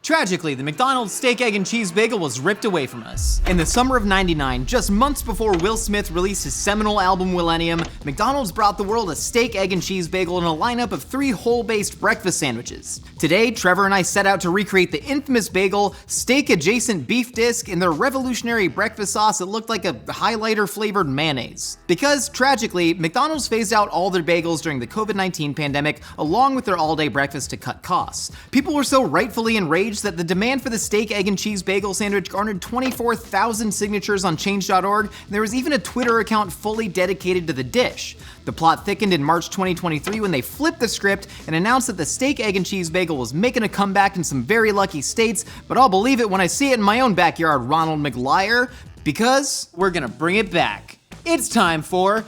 Tragically, the McDonald's steak, egg, and cheese bagel was ripped away from us. In the summer of '99, just months before Will Smith released his seminal album Millennium, McDonald's brought the world a steak, egg, and cheese bagel in a lineup of 3 whole-based breakfast sandwiches. Today, Trevor and I set out to recreate the infamous bagel, steak-adjacent beef disc, and their revolutionary breakfast sauce that looked like a highlighter-flavored mayonnaise. Because, tragically, McDonald's phased out all their bagels during the COVID-19 pandemic, along with their all-day breakfast to cut costs. People were so rightfully enraged that the demand for the steak, egg, and cheese bagel sandwich garnered 24,000 signatures on change.org, and there was even a Twitter account fully dedicated to the dish. The plot thickened in March 2023 when they flipped the script and announced that the steak, egg, and cheese bagel was making a comeback in some very lucky states, but I'll believe it when I see it in my own backyard, Ronald McLiar, because we're gonna bring it back. It's time for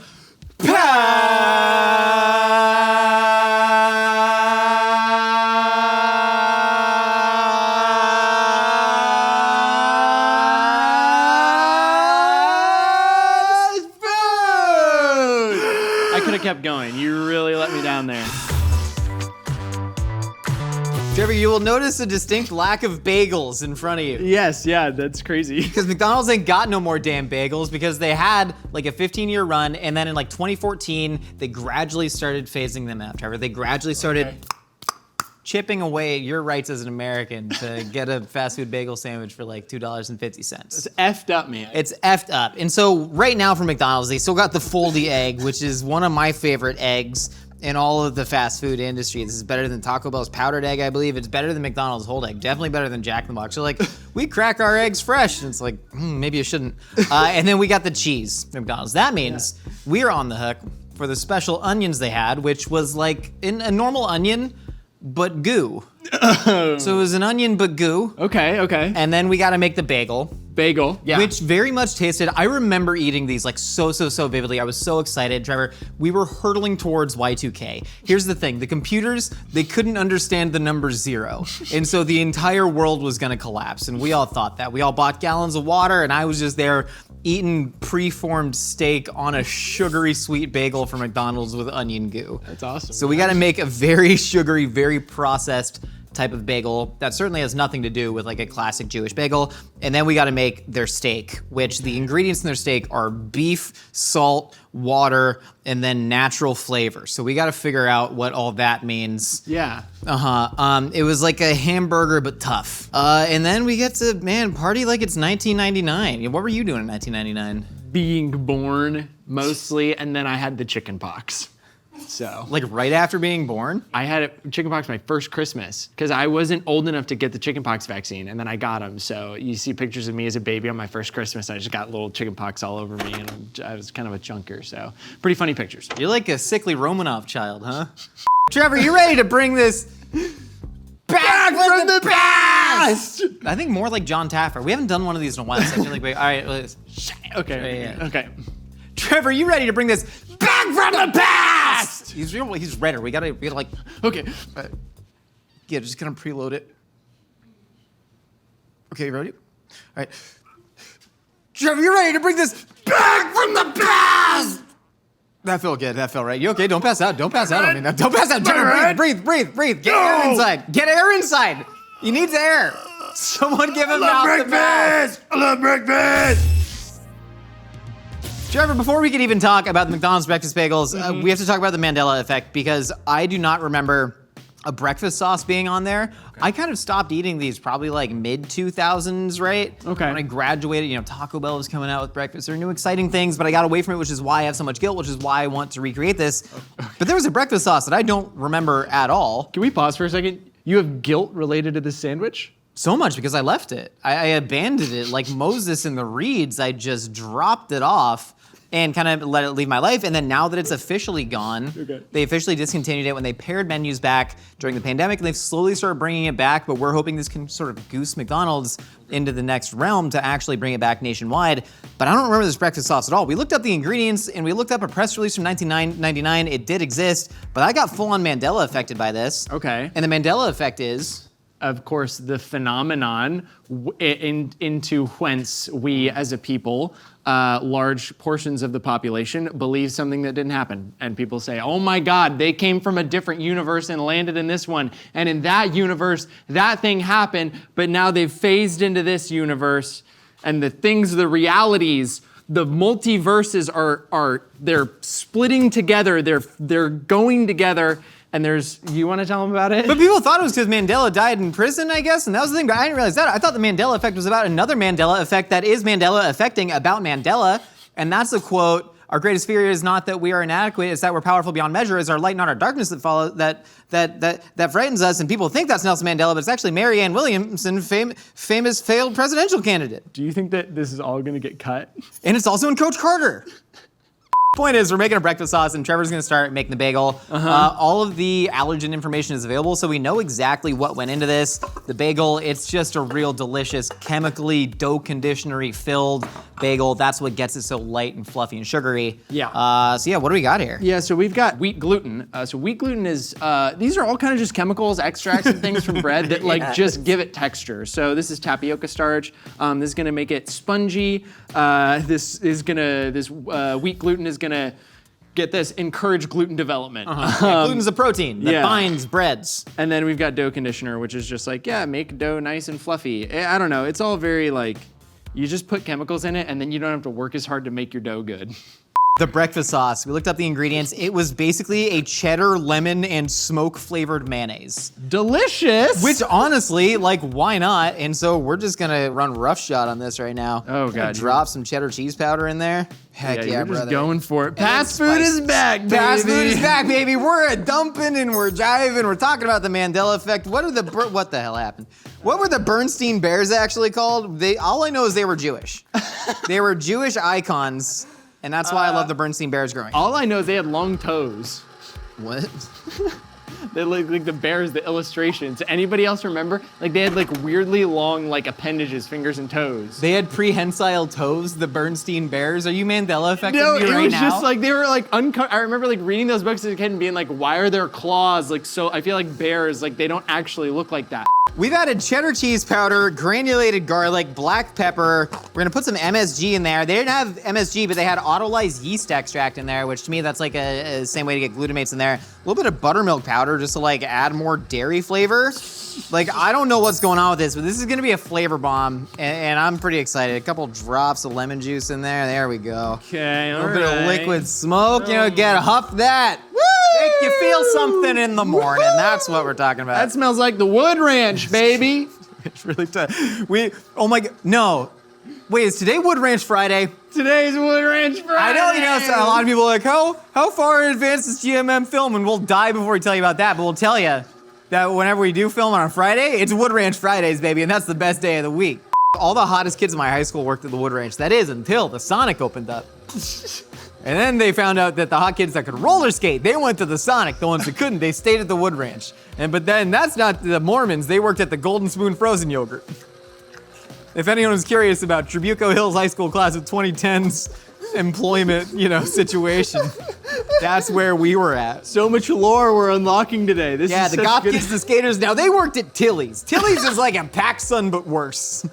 kept going. You really let me down there. Trevor, you will notice a distinct lack of bagels in front of you. Yes, yeah, that's crazy. Because McDonald's ain't got no more damn bagels because they had like a 15-year run, and then in like 2014, they gradually started phasing them out, Trevor. They gradually started chipping away at your rights as an American to get a fast food bagel sandwich for like $2.50. It's effed up, man. It's effed up. And so right now for McDonald's, they still got the foldy egg, which is one of my favorite eggs in all of the fast food industry. This is better than Taco Bell's powdered egg, I believe. It's better than McDonald's whole egg. Definitely better than Jack in the Box. So like, we crack our eggs fresh. And it's like, maybe you shouldn't. And then we got the cheese from McDonald's. That means we're on the hook for the special onions they had, which was like in a normal onion, but goo. So it was an onion, but goo. Okay. And then we gotta make the bagel. Yeah. Which very much tasted, I remember eating these like so vividly. I was so excited, Trevor. We were hurtling towards Y2K. Here's the thing, the computers, they couldn't understand the number 0. And so the entire world was gonna collapse. And we all thought that. We all bought gallons of water and I was just there eating pre-formed steak on a sugary sweet bagel from McDonald's with onion goo. That's awesome. So we gotta make a very sugary, very processed type of bagel that certainly has nothing to do with like a classic Jewish bagel. And then we gotta make their steak, which the ingredients in their steak are beef, salt, water, and then natural flavor. So we gotta figure out what all that means. Yeah. It was like a hamburger, but tough. And then we get to, party like it's 1999. What were you doing in 1999? Being born, mostly, and then I had the chicken pox. So, like right after being born? I had chickenpox my first Christmas because I wasn't old enough to get the chickenpox vaccine, and then I got them. So you see pictures of me as a baby on my first Christmas. I just got little chickenpox all over me, and I was kind of a chunker. So pretty funny pictures. You're like a sickly Romanov child, huh? Trevor, you ready to bring this back from the past? I think more like John Taffer. We haven't done one of these in a while. So I feel like, all right, let's. Okay. Trevor, you ready to bring this back from the past? He's redder. We gotta like. Okay. Yeah, just gonna preload it. Okay, you ready? All right. Trevor, you ready to bring this back from the past? That felt good. That felt right. You okay? Don't pass out. Don't pass out on me. Now. Don't pass out. Trevor, breathe. Get air inside. Get air inside. He needs air. Someone give him mouth to mouth. I love breakfast. Trevor, before we can even talk about the McDonald's breakfast bagels, we have to talk about the Mandela effect because I do not remember a breakfast sauce being on there. Okay. I kind of stopped eating these probably like mid-2000s, right? Okay. When I graduated, Taco Bell was coming out with breakfast. There are new exciting things, but I got away from it, which is why I have so much guilt, which is why I want to recreate this. Okay. But there was a breakfast sauce that I don't remember at all. Can we pause for a second? You have guilt related to this sandwich? So much because I left it. I abandoned it like Moses in the reeds. I just dropped it off and kind of let it leave my life. And then now that it's officially gone, they officially discontinued it when they pared menus back during the pandemic, and they've slowly started bringing it back, but we're hoping this can sort of goose McDonald's into the next realm to actually bring it back nationwide. But I don't remember this breakfast sauce at all. We looked up the ingredients and we looked up a press release from 1999. It did exist, but I got full on Mandela affected by this. Okay. And the Mandela effect is of course, the phenomenon into whence we as a people, large portions of the population, believe something that didn't happen. And people say, oh my God, they came from a different universe and landed in this one. And in that universe, that thing happened, but now they've phased into this universe. And the realities, the multiverses they're splitting together, they're going together. And you want to tell them about it? But people thought it was because Mandela died in prison, I guess, and that was the thing, but I didn't realize that. I thought the Mandela effect was about another Mandela effect that is Mandela affecting about Mandela, and that's the quote, our greatest fear is not that we are inadequate, it's that we're powerful beyond measure, it's our light, not our darkness that frightens us, and people think that's Nelson Mandela, but it's actually Marianne Williamson, famous failed presidential candidate. Do you think that this is all gonna get cut? And it's also in Coach Carter. Point is, we're making a breakfast sauce, and Trevor's gonna start making the bagel. All of the allergen information is available, so we know exactly what went into this. The bagel, it's just a real delicious, chemically dough conditioner-y filled bagel. That's what gets it so light and fluffy and sugary. Yeah. So yeah, what do we got here? Yeah, so we've got wheat gluten. So wheat gluten is, these are all kind of just chemicals, extracts, and things from bread that just give it texture. So this is tapioca starch. This is gonna make it spongy. This wheat gluten is gonna get this, encourage gluten development. Gluten's a protein that binds breads. And then we've got dough conditioner, which is just like, make dough nice and fluffy. I don't know, it's all very like, you just put chemicals in it and then you don't have to work as hard to make your dough good. The breakfast sauce, we looked up the ingredients. It was basically a cheddar, lemon, and smoke flavored mayonnaise. Delicious! Which honestly, like, why not? And so we're just gonna run roughshod on this right now. Oh God. Drop some cheddar cheese powder in there. Heck yeah, we're brother. Just going for it. Fast food is back, baby. Fast food is back, baby. We're dumping and we're jiving. We're talking about the Mandela effect. What the hell happened? What were the Bernstein Bears actually called? All I know is they were Jewish. They were Jewish icons. And that's why I love the Bernstein Bears growing up. All I know is they had long toes. What? They look like the bears, the illustrations. Anybody else remember? Like they had like weirdly long like appendages, fingers and toes. They had prehensile toes, the Bernstein Bears. Are you Mandela affecting me right now? No, it was just like they were like I remember like reading those books as a kid and being like, why are their claws like so? I feel like bears, like they don't actually look like that. We've added cheddar cheese powder, granulated garlic, black pepper. We're gonna put some MSG in there. They didn't have MSG, but they had autolyzed yeast extract in there, which to me, that's like a same way to get glutamates in there. A little bit of buttermilk powder just to like add more dairy flavor. Like, I don't know what's going on with this, but this is gonna be a flavor bomb, and I'm pretty excited. A couple drops of lemon juice in there. There we go. Okay, all right. A little bit of liquid smoke, huff that. Woo! Make you feel something in the morning. That's what we're talking about. That smells like the Wood Ranch, baby. It's really tough. Oh my God, no. Wait, is today Wood Ranch Friday? Today's Wood Ranch Friday. I know, so a lot of people are like, how far in advance is GMM film? And we'll die before we tell you about that, but we'll tell you that whenever we do film on a Friday, it's Wood Ranch Fridays, baby, and that's the best day of the week. All the hottest kids in my high school worked at the Wood Ranch. That is, until the Sonic opened up. And then they found out that the hot kids that could roller skate, they went to the Sonic. The ones that couldn't, they stayed at the Wood Ranch. But then that's not the Mormons. They worked at the Golden Spoon Frozen Yogurt. If anyone was curious about Trabuco Hills High School class of 2010's employment, situation, that's where we were at. So much lore we're unlocking today. This is the goth kids, the skaters. Now they worked at Tilly's. Tilly's is like a PacSun, but worse.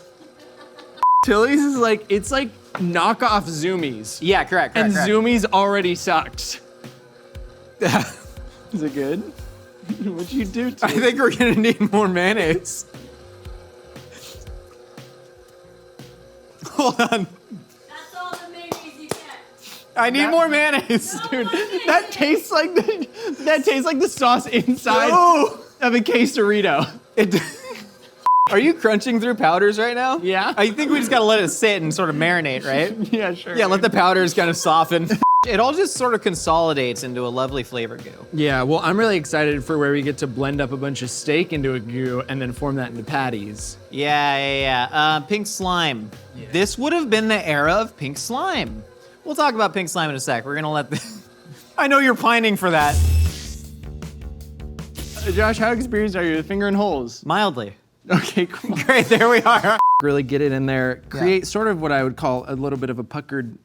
Tilly's is like, it's like knockoff Zoomies. Yeah, correct. And Zoomies already sucked. Is it good? What'd you do to I think we're gonna need more mayonnaise. Hold on. That's all the mayonnaise you get. I need more mayonnaise. Dude, that tastes like the sauce inside of a quesarito. Are you crunching through powders right now? Yeah. I think we just gotta let it sit and sort of marinate, right? Yeah, sure. Yeah, let the powders kind of soften. It all just sort of consolidates into a lovely flavor goo. Yeah, well, I'm really excited for where we get to blend up a bunch of steak into a goo and then form that into patties. Yeah. Pink slime. Yeah. This would have been the era of pink slime. We'll talk about pink slime in a sec. We're gonna let I know you're pining for that. Josh, how experienced are you with finger in holes? Mildly. Okay, cool. Great, there we are. Really get it in there. Create sort of what I would call a little bit of a puckered,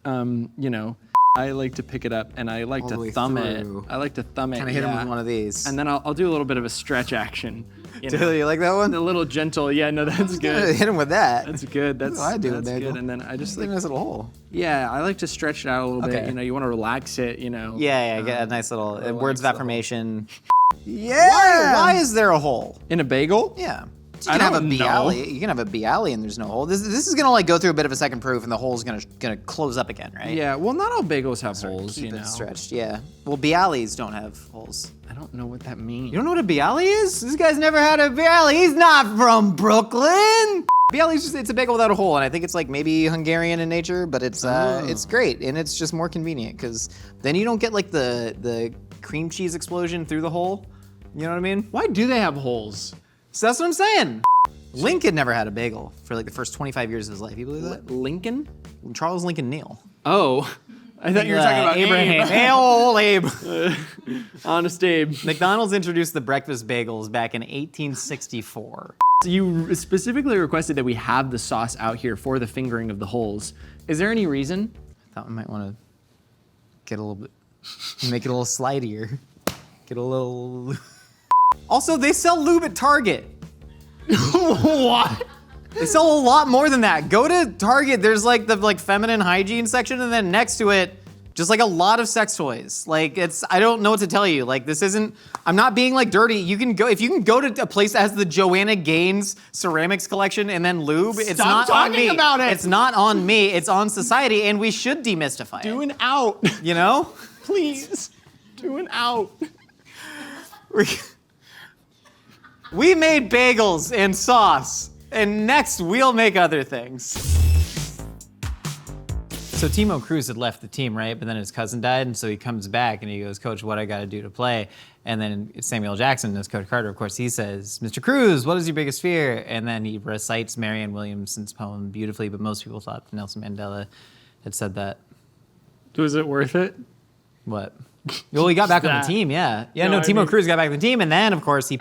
I like to pick it up and I like All the to way thumb it. through. I like to thumb it. Kind of hit him with one of these. And then I'll do a little bit of a stretch action. You know? Do you like that one? A little gentle. Yeah, no, that's good. Hit him with that. That's good. That's what I do, that's Bagel. good. And then I just like, Nice little hole. yeah, I like to stretch it out a little bit. Okay. You know, you want to relax it. You know. Yeah, get a nice little words of the hole. affirmation. Yeah. Why is there a hole? In a bagel? Yeah. You I can have a don't know. bialy. You can have a bialy and there's no hole. This is gonna like go through a bit of a second proof and the hole's gonna close up again, right? Yeah. Well, not all bagels have holes. Keep You know. it stretched. Yeah. Well, bialys don't have holes. I don't know what that means. You don't know what a bialy is? This guy's never had a bialy. He's not from Brooklyn. Bialy's just, it's a bagel without a hole, and I think it's like maybe Hungarian in nature, but it's great, and it's just more convenient, because then you don't get like the cream cheese explosion through the hole. You know what I mean? Why do they have holes? So that's what I'm saying. Lincoln never had a bagel for like the first 25 years of his life. You believe that? Lincoln? Charles Lincoln Neal. Oh, I thought you were talking about Abraham. Abe. Hey, old Abe. Honest Abe. McDonald's introduced the breakfast bagels back in 1864. So you specifically requested that we have the sauce out here for the fingering of the holes. Is there any reason? I thought we might want to get a little bit, make it a little slidier. Get a little. Also, they sell lube at Target. What? They sell a lot more than that. Go to Target. There's like the feminine hygiene section, and then next to it, just like a lot of sex toys. Like I don't know what to tell you. Like this isn't. I'm not being like dirty. You can go if you can go to a place that has the Joanna Gaines ceramics collection and then lube. It's Stop not on talking me. about it. It's not on me. It's on society, and we should demystify Do it. an out. You know? Please. Do an out. We made bagels and sauce, and next we'll make other things. So Timo Cruz had left the team, right? But then his cousin died, and so he comes back and he goes, "Coach, what I got to do to play?" And then Samuel Jackson, as Coach Carter, of course, he says, "Mr. Cruz, what is your biggest fear?" And then he recites Marianne Williamson's poem beautifully, but most people thought Nelson Mandela had said that. Was it worth it? What? Well, he got back on That. the team, yeah. Yeah, No, no, I Timo mean- Cruz got back on the team, and then, of course, he...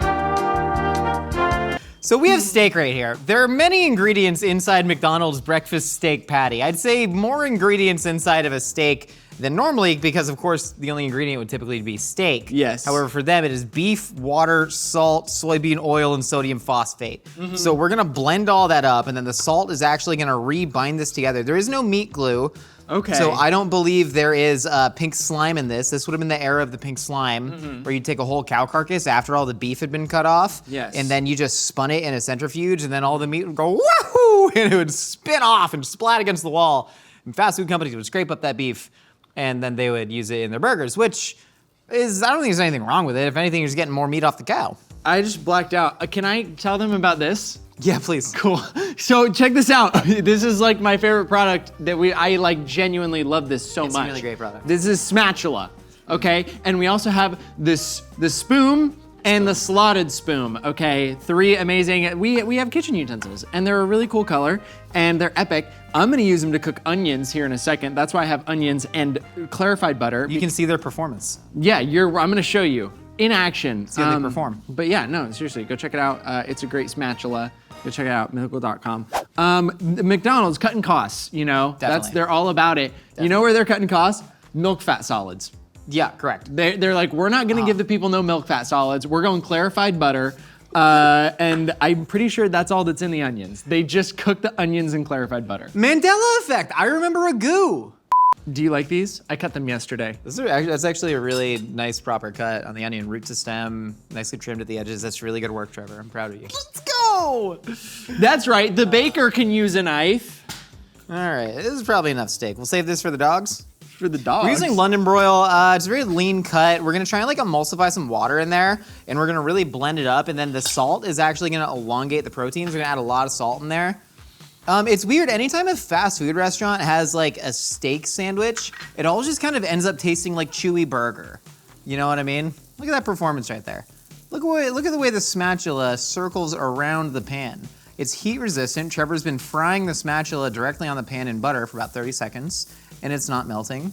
So we have steak right here. There are many ingredients inside McDonald's breakfast steak patty. I'd say more ingredients inside of a steak than normally because, of course, the only ingredient would typically be steak. Yes. However, for them, it is beef, water, salt, soybean oil, and sodium phosphate. So we're gonna blend all that up, and then the salt is actually gonna re-bind this together. There is no meat glue. Okay. So I don't believe there is pink slime in this. This would have been the era of the pink slime, where you take a whole cow carcass after all the beef had been cut off, Yes. and then you just spun it in a centrifuge, and then all the meat would go woohoo, and it would spin off and splat against the wall. And fast food companies would scrape up that beef, and then they would use it in their burgers, which is, I don't think there's anything wrong with it. If anything, you're just getting more meat off the cow. I just blacked out. Can I tell them about this? Yeah, please. Cool. So check this out. This is like my favorite product that I like genuinely love this so It's much. a really great product. This is spatula, okay? And we also have the spoon and the slotted spoon, okay? 3 amazing, we have kitchen utensils and they're a really cool color and they're epic. I'm gonna use them to cook onions here in a second. That's why I have onions and clarified butter. You can see their performance. Yeah, I'm gonna show you in action. See how they perform. But yeah, no, seriously, go check it out. It's a great spatula. Go check it out, mythical.com. McDonald's cutting costs, you know? Definitely. They're all about it. You know where they're cutting costs? Milk fat solids. Yeah, correct. They're like, we're not gonna give the people no milk fat solids. We're going clarified butter. And I'm pretty sure that's all that's in the onions. They just cook the onions in clarified butter. Mandela effect. I remember Ragu. Do you like these? I cut them yesterday. That's actually a really nice proper cut on the onion, root to stem, nicely trimmed at the edges. That's really good work, Trevor. I'm proud of you. Let's go! That's right, the baker can use a knife. All right, this is probably enough steak. We'll save this for the dogs. For the dogs. We're using London broil. It's a very lean cut. We're gonna try and like emulsify some water in there, and we're gonna really blend it up, and then the salt is actually gonna elongate the proteins. We're gonna add a lot of salt in there. It's weird, anytime a fast food restaurant has like a steak sandwich, it all just kind of ends up tasting like chewy burger. You know what I mean? Look at that performance right there. Look at the way the spatula circles around the pan. It's heat resistant. Trevor's been frying the spatula directly on the pan in butter for about 30 seconds, and it's not melting.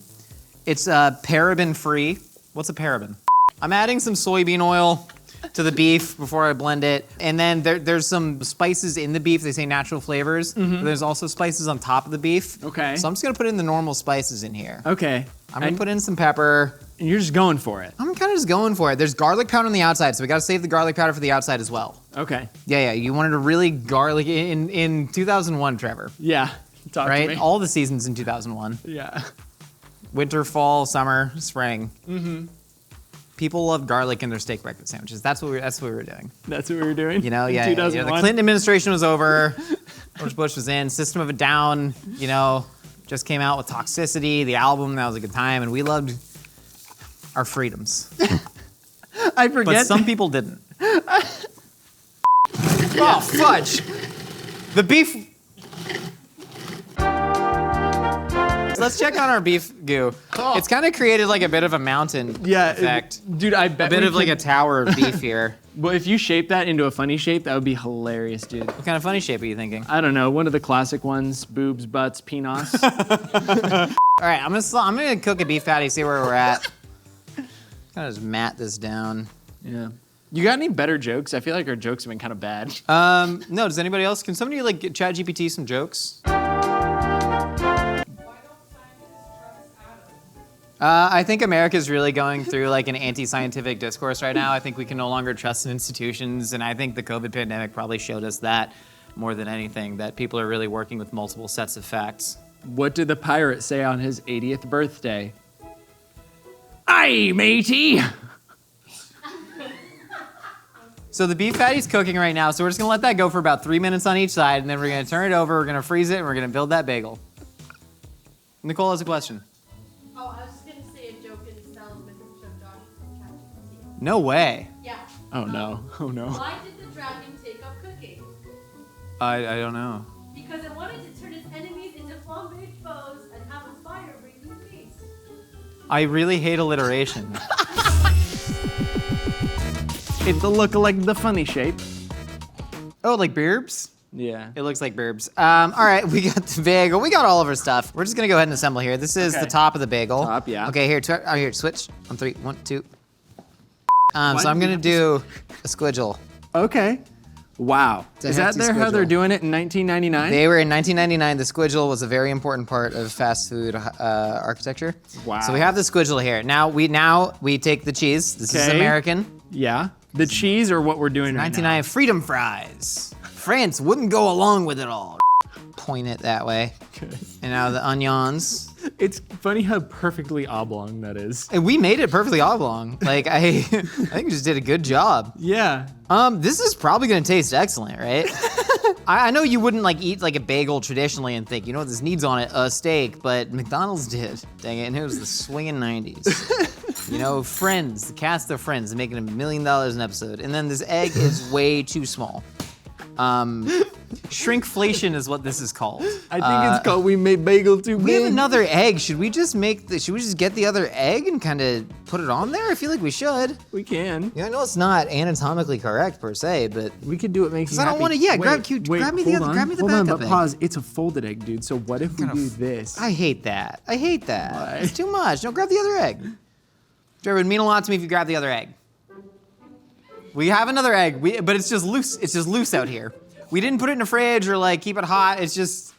It's paraben free. What's a paraben? I'm adding some soybean oil. to the beef before I blend it. And then there's some spices in the beef. They say natural flavors. But there's also spices on top of the beef. Okay. So I'm just gonna put in the normal spices in here. Okay. I'm gonna put in some pepper. And you're just going for it. I'm kind of just going for it. There's garlic powder on the outside, so we gotta save the garlic powder for the outside as well. Okay. Yeah, you wanted a really garlic in 2001, Trevor. Yeah. Talk to me. Right? All the seasons in 2001. Yeah. Winter, fall, summer, spring. People love garlic in their steak breakfast sandwiches. That's what we were doing. That's what we were doing. You know, in yeah. 2001? The Clinton administration was over. George Bush was in. System of a Down, just came out with Toxicity, the album. That was a good time, and we loved our freedoms. I forget. But some people didn't. Oh, fudge. The beef. Let's check on our beef goo. Oh. It's kind of created like a bit of a mountain effect. Dude, I bet A bit of like a tower of beef here. Well, if you shape that into a funny shape, that would be hilarious, dude. What kind of funny shape are you thinking? I don't know, one of the classic ones, boobs, butts, penis. All right, I'm gonna cook a beef patty, see where we're at. Kind of just mat this down. Yeah. You got any better jokes? I feel like our jokes have been kind of bad. No, does anybody else? Can somebody like get ChatGPT some jokes? I think America's really going through like an anti-scientific discourse right now. I think we can no longer trust in institutions, and I think the COVID pandemic probably showed us that more than anything, that people are really working with multiple sets of facts. What did the pirate say on his 80th birthday? Aye, matey! So the beef patty's cooking right now, so we're just gonna let that go for about 3 minutes on each side, and then we're gonna turn it over, we're gonna freeze it, and we're gonna build that bagel. Nicole has a question. Oh, I was just gonna say a joke in style of Mythical Chef Josh from Captioning. No way. Yeah. Oh no, oh no. Why did the dragon take up cooking? I don't know. Because it wanted to turn its enemies into flambéed foes and have a fire bring them peace. I really hate alliteration. It's the look like the funny shape. Oh, like Berbs? Yeah. It looks like Berbs. All right, we got the bagel. We got all of our stuff. We're just gonna go ahead and assemble here. This is Okay. the top of the bagel. Top, yeah. Okay, here, switch. On 3, 1, 2. So I'm did gonna you do a squidgle. Okay. Wow. It's a Is that hefty how they're squidgle. doing it in 1999? They were in 1999. The squidgle was a very important part of fast food architecture. Wow. So we have the squidgle here. Now we take the cheese. This is Okay. American. Yeah. The cheese or what we're doing right 99 freedom fries. France wouldn't go along with it all. Point it that way. now? And now the onions. It's funny how perfectly oblong that is. And we made it perfectly oblong. Like I think we just did a good job. Yeah. This is probably gonna taste excellent, right? I know you wouldn't like eat like a bagel traditionally and think, you know what this needs on it? A steak, but McDonald's did. Dang it, and it was the swinging 90s. You know, Friends, the cast of Friends, making $1 million an episode. And then this egg is way too small. Shrinkflation is what this is called. I think it's called We Made Bagel Too Big. We have another egg. Should we just get the other egg and kind of put it on there? I feel like we should. We can. Yeah, I know it's not anatomically correct per se, but We could do what makes you I don't happy. wanna- yeah, Wait, grab me the hold other- on, grab me the hold on, backup but egg. pause. It's a folded egg, dude. So what if we do this? I hate that. I hate that. Why? It's too much. No, grab the other egg. Trevor, it would mean a lot to me if you grab the other egg. We have another egg, but it's just loose. It's just loose out here. We didn't put it in the fridge or like keep it hot. It's just,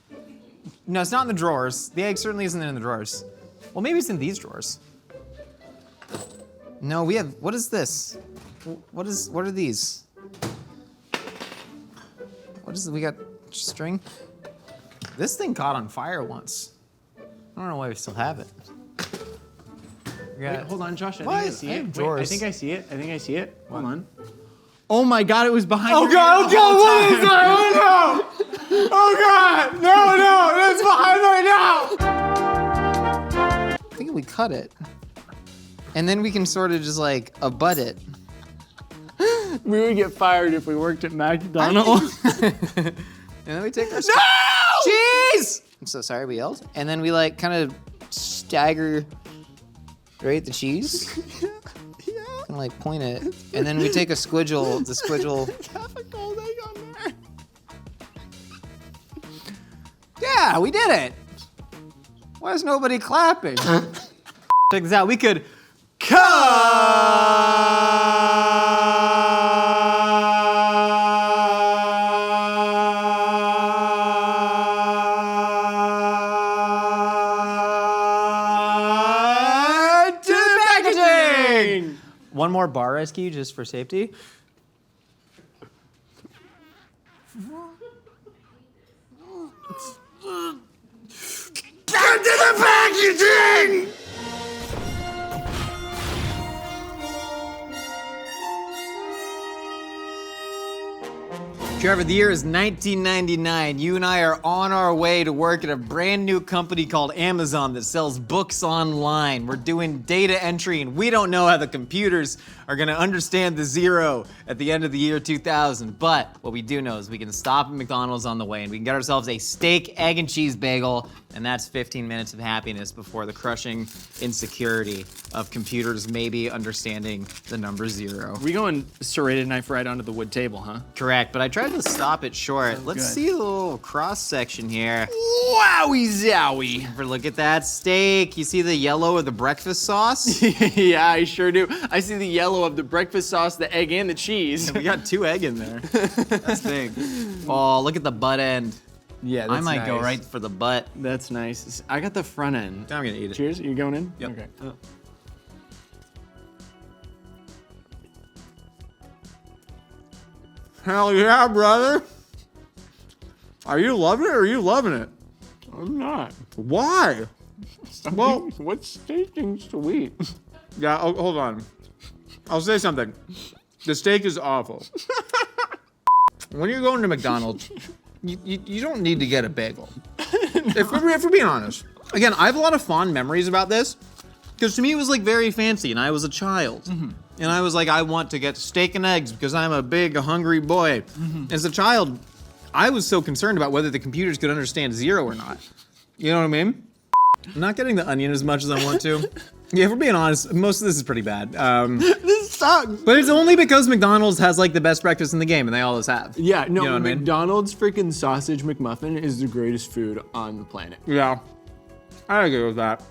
no, it's not in the drawers. The egg certainly isn't in the drawers. Well, maybe it's in these drawers. No, we have, what is this? What are these? What is it? We got string? This thing caught on fire once. I don't know why we still have it. We got- Wait, hold on, Josh. I What? think I see I have it. Wait, I drawers. think I see it. I think I see it. Hold on. Oh my God! It was behind. Oh your God! ear Oh the whole God! What is time. that? Oh no! Oh God! No! It's behind right now. I think we cut it, and then we can sort of just like abut it. We would get fired if we worked at McDonald's. And then we take our cheese. I'm so sorry we yelled. And then we like kind of stagger, right, the cheese. And like point it, and then we take a squidgle. The squidgle. Half a cold egg on there. Yeah, we did it. Why is nobody clapping? Check this out. We could cut. One more bar rescue just for safety. Get to the packaging! Trevor, the year is 1999. You and I are on our way to work at a brand new company called Amazon that sells books online. We're doing data entry, and we don't know how the computers are gonna understand the zero at the end of the year 2000. But what we do know is we can stop at McDonald's on the way, and we can get ourselves a steak, egg, and cheese bagel, and that's 15 minutes of happiness before the crushing insecurity of computers maybe understanding the number zero. We going serrated knife right onto the wood table, huh? Correct, but I tried to stop it short. Let's good. see a little cross section here. Wowie zowie. Trevor, look at that steak. You see the yellow of the breakfast sauce? Yeah, I sure do. I see the yellow of the breakfast sauce, the egg, and the cheese. We got 2 egg in there. That's big. Oh, look at the butt end. Yeah, I might go right for the butt. That's nice. I got the front end. I'm gonna eat it. Cheers. You going in? Yep. Okay. Hell yeah, brother. Are you loving it or are you loving it? I'm not. Why? Well, what's tasting sweet? yeah, hold on. I'll say something. The steak is awful. When you're going to McDonald's, you don't need to get a bagel. If we're being honest. Again, I have a lot of fond memories about this because to me it was like very fancy and I was a child. And I was like, I want to get steak and eggs because I'm a big, hungry boy. As a child, I was so concerned about whether the computers could understand zero or not. You know what I mean? I'm not getting the onion as much as I want to. Yeah, if we're being honest, most of this is pretty bad. This sucks. But it's only because McDonald's has like the best breakfast in the game, and they always have. Yeah, no, You know what I mean? McDonald's freaking sausage McMuffin is the greatest food on the planet. Yeah, I agree with that.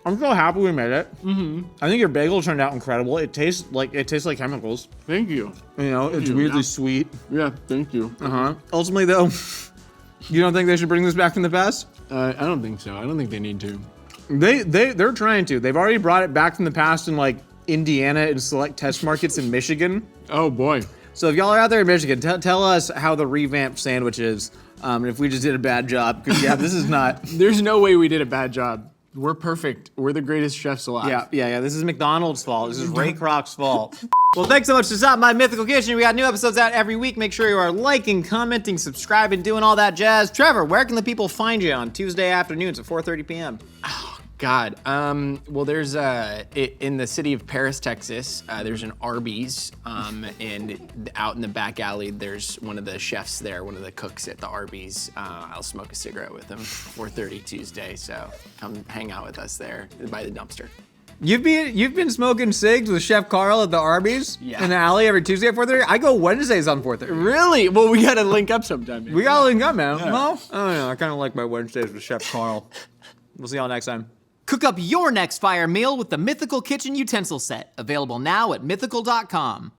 I'm so happy we made it. I think your bagel turned out incredible. It tastes like chemicals. Thank you. You know, it's you. weirdly Yeah. sweet. Yeah, thank you. Ultimately, though, you don't think they should bring this back from the past? I don't think so. I don't think they need to. They're trying to. They've already brought it back from the past in like Indiana and select test markets in Michigan. Oh boy. So if y'all are out there in Michigan, tell us how the revamped sandwich is, and if we just did a bad job. Because yeah, this is not. There's no way we did a bad job. We're perfect. We're the greatest chefs alive. Yeah. This is McDonald's fault. This is Ray Kroc's fault. Well, thanks so much for stopping by Mythical Kitchen. We got new episodes out every week. Make sure you are liking, commenting, subscribing, doing all that jazz. Trevor, where can the people find you on Tuesday afternoons at 4:30 p.m.? God. Well, there's in the city of Paris, Texas. There's an Arby's, and out in the back alley, there's one of the chefs there, one of the cooks at the Arby's. I'll smoke a cigarette with him. 4:30 Tuesday. So come hang out with us there by the dumpster. You've been smoking cigs with Chef Carl at the Arby's in the alley every Tuesday at 4:30. I go Wednesdays on 4:30. Really? Well, we gotta link up sometime. We gotta link up, man. Well, I don't know. I kind of like my Wednesdays with Chef Carl. We'll see y'all next time. Cook up your next fire meal with the Mythical Kitchen Utensil Set, available now at mythical.com.